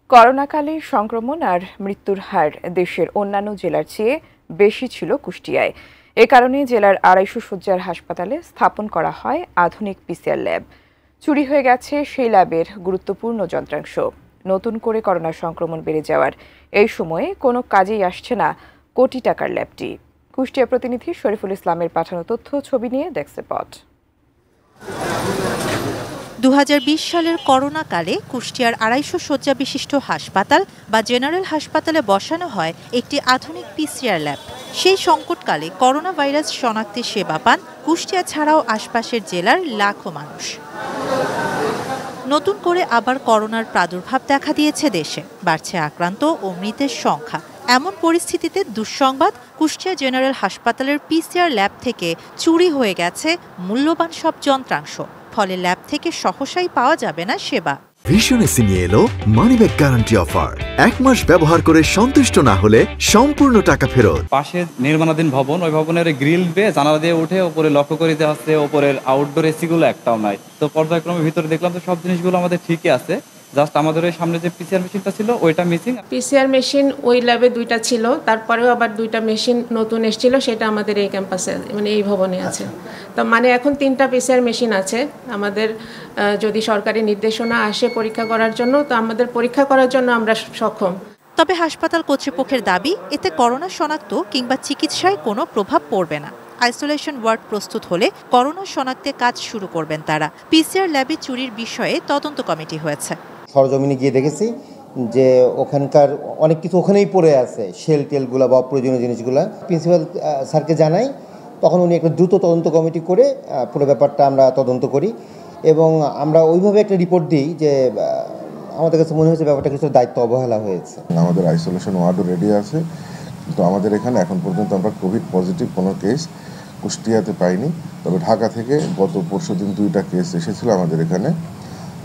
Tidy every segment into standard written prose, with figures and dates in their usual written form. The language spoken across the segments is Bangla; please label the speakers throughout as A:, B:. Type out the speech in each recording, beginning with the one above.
A: করোনাকালে সংক্রমণ আর মৃত্যুর হার দেশের অন্যান্য জেলার চেয়ে বেশি ছিল কুষ্টিয়ায়। এ কারণে জেলার ২৫০ শয্যার হাসপাতালে স্থাপন করা হয় আধুনিক পিসিআর ল্যাব। চুরি হয়ে গেছে সেই ল্যাবের গুরুত্বপূর্ণ যন্ত্রাংশ। নতুন করে করোনা সংক্রমণ বেড়ে যাওয়ার এই সময়ে কোনো কাজেই আসছে না কোটি টাকার ল্যাবটি। কুষ্টিয়া প্রতিনিধি শরীফুল ইসলামের পাঠানো তথ্য ছবি নিয়ে ডেস্ক রিপোর্ট।
B: ২০২০ সালের করোনাকালে কুষ্টিয়ার ২৫০ শয্যা বিশিষ্ট হাসপাতাল বা জেনারেল হাসপাতালে বসানো হয় একটি আধুনিক পিসিআর ল্যাব। সেই সংকটকালে করোনা ভাইরাস শনাক্তে সেবা পান কুষ্টিয়া ছাড়াও আশপাশের জেলার লাখো মানুষ। নতুন করে আবার করোনার প্রাদুর্ভাব দেখা দিয়েছে দেশে, বাড়ছে আক্রান্ত ও মৃতের সংখ্যা। এমন পরিস্থিতিতে দুঃসংবাদ, কুষ্টিয়া জেনারেল হাসপাতালের পিসিআর ল্যাব থেকে চুরি হয়ে গেছে মূল্যবান সব যন্ত্রাংশ। ফলে ল্যাব থেকে সহসাই পাওয়া যাবে না সেবা।
C: ভিশন এসি নিয়ে এলো মানিব্যাক গ্যারান্টি অফার। ১ মাস ব্যবহার করে সন্তুষ্ট না হলে সম্পূর্ণ টাকা ফেরত।
D: পাশে নির্মাণাধীন ভবন, ওই ভবনের গ্রিল বেয়ে জানালা দিয়ে উঠে উপরে লক্ষ্য করে দেওয়া হচ্ছে, উপরের আউটডোর এসি গুলো একটাও নাই। তো পর্যায়ক্রমে ভিতরে দেখলাম তো সব জিনিসগুলো আমাদের ঠিকই আছে, জাস্ট আমাদের ওই সামনে যে পিসিআর মেশিনটা ছিল ওইটা মিসিং।
E: পিসিআর মেশিন ওই ল্যাবে 2টা ছিল, তারপরেও আবার 2টা মেশিন নতুন এসেছিল, সেটা আমাদের এই ক্যাম্পাসে মানে এই ভবনে আছে। তো মানে এখন 3টা পিসিআর মেশিন আছে। আমাদের যদি সরকারি নির্দেশনা আসে পরীক্ষা করার জন্য, তো আমাদের পরীক্ষা করার জন্য আমরা সক্ষম।
B: তবে হাসপাতাল কর্তৃপক্ষের দাবি, এতে করোনা শনাক্ত কিংবা চিকিৎসায় কোনো প্রভাব পড়বে না। আইসোলেশন ওয়ার্ড প্রস্তুত হলে করোনা শনাক্তে কাজ শুরু করবেন তারা। পিসিআর ল্যাবে চুরির বিষয়ে তদন্ত কমিটি হয়েছে।
F: সরজমিনে গিয়ে দেখেছি যে ওখানকার অনেক কিছু ওখানেই পড়ে আছে, শেল টেলগুলো বা প্রয়োজনীয় জিনিসগুলো। প্রিন্সিপাল স্যারকে জানাই, তখন উনি একটা দ্রুত তদন্ত কমিটি করে পুরো ব্যাপারটা আমরা তদন্ত করি এবং আমরা ওইভাবে একটা রিপোর্ট দিই যে আমাদের কাছে মনে হয়েছে ব্যাপারটা কিছু দায়িত্ব অবহেলা হয়েছে।
G: আমাদের আইসোলেশন ওয়ার্ডও রেডি আছে, কিন্তু আমাদের এখানে এখন পর্যন্ত আমরা কোভিড পজিটিভ কোনো কেস কুষ্টিয়াতে পাইনি। তবে ঢাকা থেকে গত পরশুদিন 2টা কেস এসেছিল আমাদের এখানে,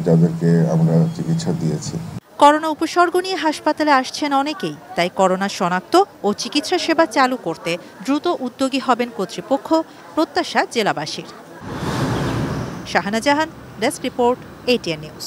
G: যাদেরকে আমরা চিকিৎসা দিয়েছি।
B: করোনা উপসর্গ নিয়ে হাসপাতালে আসছেন অনেকেই, তাই করোনা শনাক্ত ও চিকিৎসা সেবা চালু করতে দ্রুত উদ্যোগী হবেন কর্তৃপক্ষ, প্রত্যাশা জেলাবাসীর। শাহানা জাহান, ডেস্ক রিপোর্ট, ATN নিউজ।